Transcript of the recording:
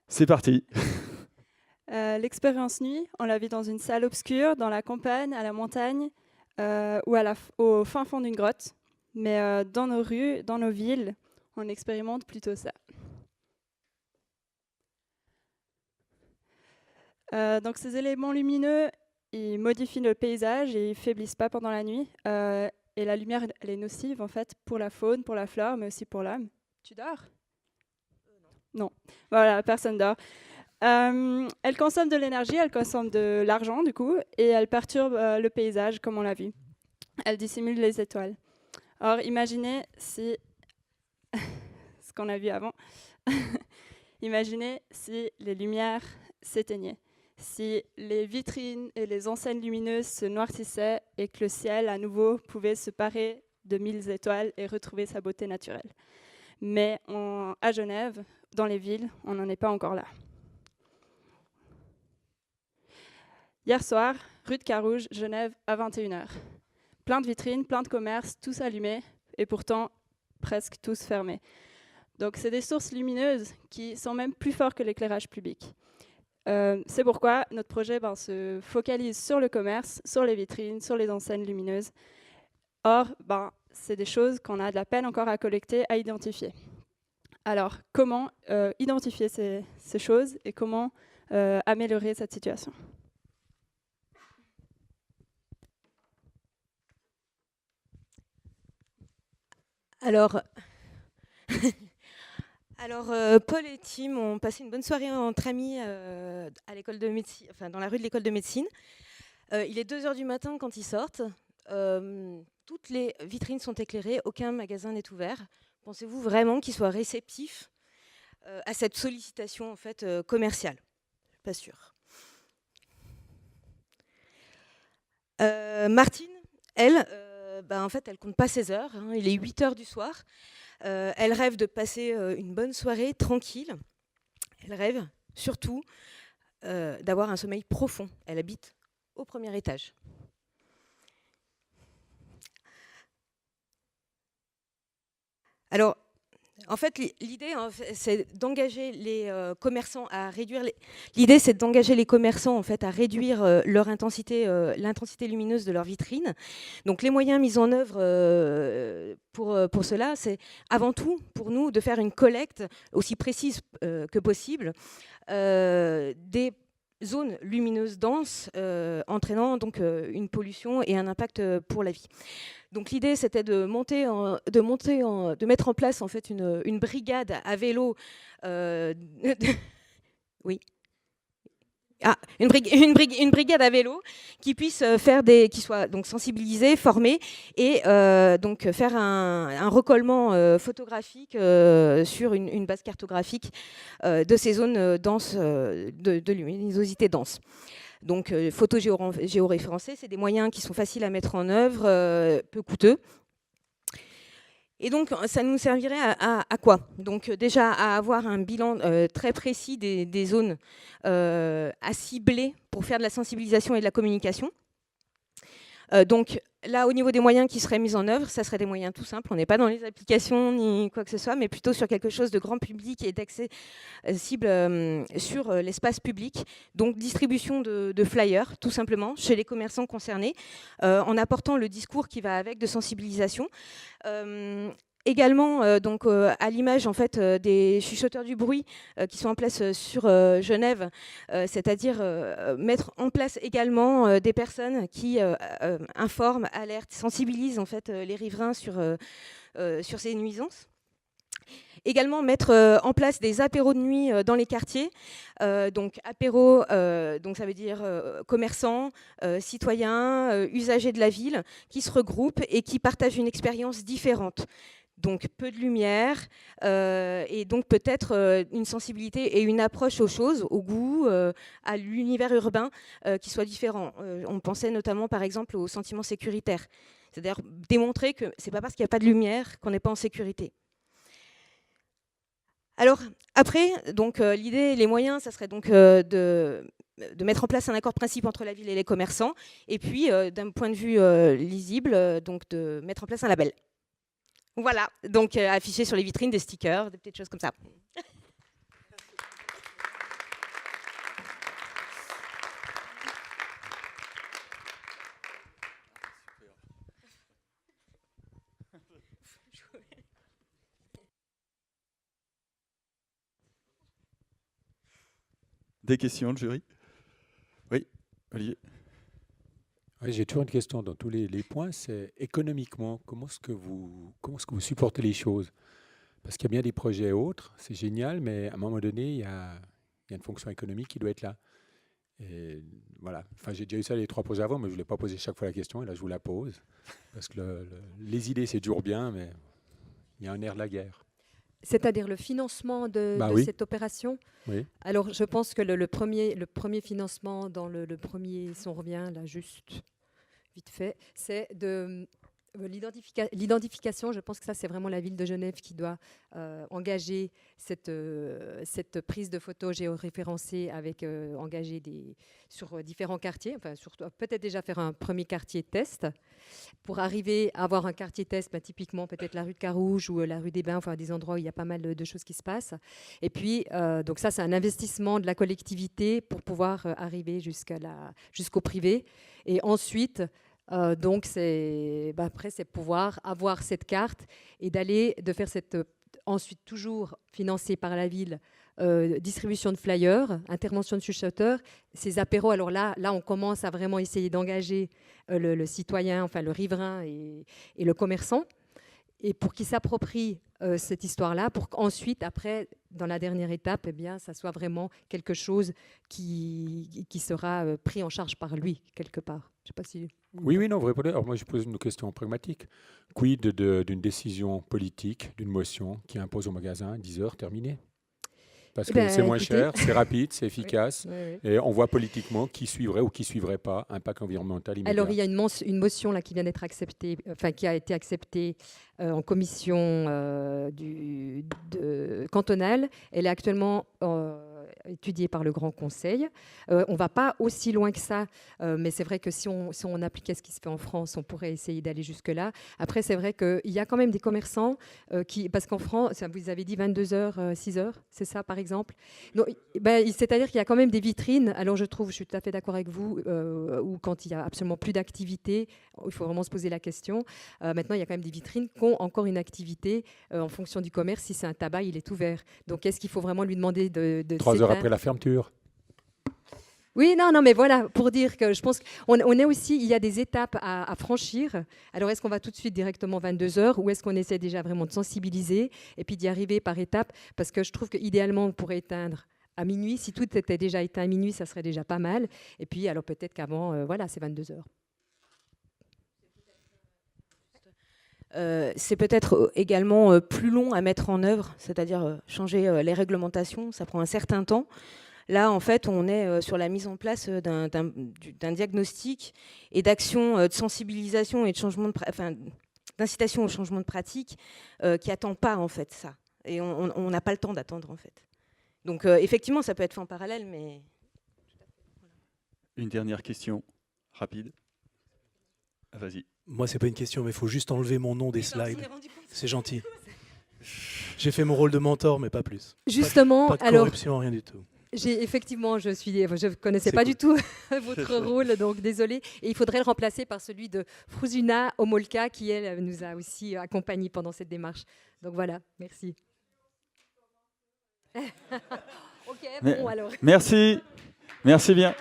C'est parti. L'expérience nuit, on la vit dans une salle obscure, dans la campagne, à la montagne ou au fin fond d'une grotte. Mais dans nos rues, dans nos villes, on expérimente plutôt ça. Donc ces éléments lumineux, ils modifient le paysage et ils faiblissent pas pendant la nuit. Et la lumière, elle est nocive en fait pour la faune, pour la flore, mais aussi pour l'homme. Tu dors? Non. Voilà, personne dort. Elle consomme de l'énergie, elle consomme de l'argent du coup, et elle perturbe le paysage comme on l'a vu. Elle dissimule les étoiles. Or, imaginez si, ce qu'on a vu avant, imaginez si les lumières s'éteignaient, si les vitrines et les enseignes lumineuses se noircissaient et que le ciel à nouveau pouvait se parer de 1000 étoiles et retrouver sa beauté naturelle. Mais à Genève, dans les villes, on n'en est pas encore là. Hier soir, rue de Carouge, Genève, à 21h. Plein de vitrines, plein de commerces, tous allumés, et pourtant presque tous fermés. Donc c'est des sources lumineuses qui sont même plus fortes que l'éclairage public. C'est pourquoi notre projet se focalise sur le commerce, sur les vitrines, sur les enseignes lumineuses. Or, c'est des choses qu'on a de la peine encore à collecter, à identifier. Alors, comment identifier ces choses et comment améliorer cette situation ? Alors, Paul et Tim ont passé une bonne soirée entre amis à l'école de médecine, enfin dans la rue de l'école de médecine. Il est 2h du matin quand ils sortent. Toutes les vitrines sont éclairées, aucun magasin n'est ouvert. Pensez-vous vraiment qu'ils soient réceptifs à cette sollicitation en fait commerciale? Pas sûr. Martine, elle, en fait, elle compte pas ses heures. Hein, il est 8h du soir. Elle rêve de passer une bonne soirée tranquille. Elle rêve surtout d'avoir un sommeil profond. Elle habite au premier étage. Alors, en fait, l'idée, c'est d'engager les commerçants à réduire. L'idée, c'est d'engager les commerçants en fait à réduire leur intensité, l'intensité lumineuse de leur vitrine. Donc, les moyens mis en œuvre pour cela, c'est avant tout pour nous de faire une collecte aussi précise que possible des zones lumineuses denses, entraînant donc une pollution et un impact pour la vie. Donc l'idée, c'était de mettre en place en fait une brigade à vélo. Oui. Une brigade à vélo qui puisse qui soit donc sensibilisée, formée et donc faire un recollement photographique sur une base cartographique de ces zones denses de luminosité dense. Donc, photo géoréférencée, c'est des moyens qui sont faciles à mettre en œuvre, peu coûteux. Et donc, ça nous servirait à quoi? Donc, déjà, à avoir un bilan très précis des zones à cibler pour faire de la sensibilisation et de la communication. Donc, là, au niveau des moyens qui seraient mis en œuvre, ça serait des moyens tout simples. On n'est pas dans les applications ni quoi que ce soit, mais plutôt sur quelque chose de grand public et d'accès cible sur l'espace public. Donc, distribution de flyers, tout simplement, chez les commerçants concernés, en apportant le discours qui va avec de sensibilisation. Également, donc, à l'image en fait, des chuchoteurs du bruit qui sont en place sur Genève, c'est-à-dire mettre en place également des personnes qui informent, alertent, sensibilisent en fait, les riverains sur ces nuisances. Également mettre en place des apéros de nuit dans les quartiers. Donc apéros, donc ça veut dire commerçants, citoyens, usagers de la ville qui se regroupent et qui partagent une expérience différente. Donc peu de lumière et donc peut-être une sensibilité et une approche aux choses, au goût, à l'univers urbain qui soit différent. On pensait notamment par exemple au sentiment sécuritaire. C'est-à-dire démontrer que c'est pas parce qu'il n'y a pas de lumière qu'on n'est pas en sécurité. Alors après, donc l'idée, les moyens, ça serait donc de mettre en place un accord de principe entre la ville et les commerçants, et puis d'un point de vue lisible, donc de mettre en place un label. Voilà, donc afficher sur les vitrines des stickers, des petites choses comme ça. Des questions, le jury? Oui, Olivier. Oui, j'ai toujours une question dans tous les points, c'est économiquement, comment est-ce que vous supportez les choses? Parce qu'il y a bien des projets autres, c'est génial, mais à un moment donné, il y a une fonction économique qui doit être là. Et voilà. Enfin, j'ai déjà eu ça les 3 posés avant, mais je ne voulais pas poser chaque fois la question, et là, je vous la pose. Parce que les idées, c'est toujours bien, mais il y a un air de la guerre. C'est-à-dire le financement de Oui. cette opération. Oui. Alors, je pense que le premier financement dans le premier, si on revient là juste vite fait, c'est de l'identification. Je pense que ça, c'est vraiment la ville de Genève qui doit engager cette prise de photos géoréférencées avec engager sur différents quartiers, enfin, peut-être déjà faire un premier quartier test. Pour arriver à avoir un quartier test, typiquement peut-être la rue de Carouge ou la rue des Bains, enfin des endroits où il y a pas mal de choses qui se passent. Et puis, donc ça, c'est un investissement de la collectivité pour pouvoir arriver jusqu'au privé. Et ensuite, donc après, c'est pouvoir avoir cette carte et de faire ensuite toujours financée par la ville, distribution de flyers, intervention de chuchoteurs, ces apéros. Alors là, on commence à vraiment essayer d'engager le citoyen, enfin le riverain et le commerçant, et pour qu'il s'approprie cette histoire-là, pour qu'ensuite, après, dans la dernière étape, eh bien, ça soit vraiment quelque chose qui sera pris en charge par lui, quelque part. Je sais pas si... Oui, non, vous répondez. Alors moi, je pose une question pragmatique. Quid d'une décision politique, d'une motion qui impose au magasin 10 heures terminé? Parce que c'est moins cher, c'est rapide, c'est efficace, oui. Et on voit politiquement qui suivrait ou qui suivrait pas, impact environnemental immédiat. Alors il y a une motion là qui vient d'être acceptée, enfin qui a été acceptée en commission cantonale. Elle est actuellement étudiée par le Grand Conseil. On ne va pas aussi loin que ça, mais c'est vrai que si on appliquait ce qui se fait en France, on pourrait essayer d'aller jusque-là. Après, c'est vrai qu'il y a quand même des commerçants parce qu'en France, vous avez dit 22 heures, 6 heures, c'est ça par exemple. Donc, c'est-à-dire qu'il y a quand même des vitrines. Alors je suis tout à fait d'accord avec vous, où quand il n'y a absolument plus d'activité, il faut vraiment se poser la question. Maintenant, il y a quand même des vitrines qui ont encore une activité en fonction du commerce. Si c'est un tabac, il est ouvert. Donc, est-ce qu'il faut vraiment lui demander de 3 heures après la fermeture? Oui, non, mais voilà, pour dire que je pense qu'on est aussi, il y a des étapes à franchir. Alors, est-ce qu'on va tout de suite directement 22 heures ou est-ce qu'on essaie déjà vraiment de sensibiliser et puis d'y arriver par étapes? Parce que je trouve qu'idéalement, on pourrait éteindre à minuit. Si tout était déjà éteint à minuit, ça serait déjà pas mal. Et puis, alors peut-être qu'avant, voilà, c'est 22 heures. C'est peut-être également plus long à mettre en œuvre, c'est-à-dire changer les réglementations, ça prend un certain temps. Là, en fait, on est sur la mise en place d'un diagnostic et d'actions de sensibilisation et de changement d'incitation au changement de pratique qui n'attend pas en fait ça. Et on n'a pas le temps d'attendre en fait. Donc effectivement, ça peut être fait en parallèle, mais... Une dernière question, rapide. Ah, vas-y. Moi, c'est pas une question, mais il faut juste enlever mon nom des slides. C'est gentil. J'ai fait mon rôle de mentor, mais pas plus. Justement, pas de corruption, rien du tout. Effectivement, je ne connaissais pas du tout votre rôle, donc désolée. Et il faudrait le remplacer par celui de Fruzuna Omolka, qui, elle, nous a aussi accompagnés pendant cette démarche. Donc voilà, merci. Ok, bon alors. Merci bien.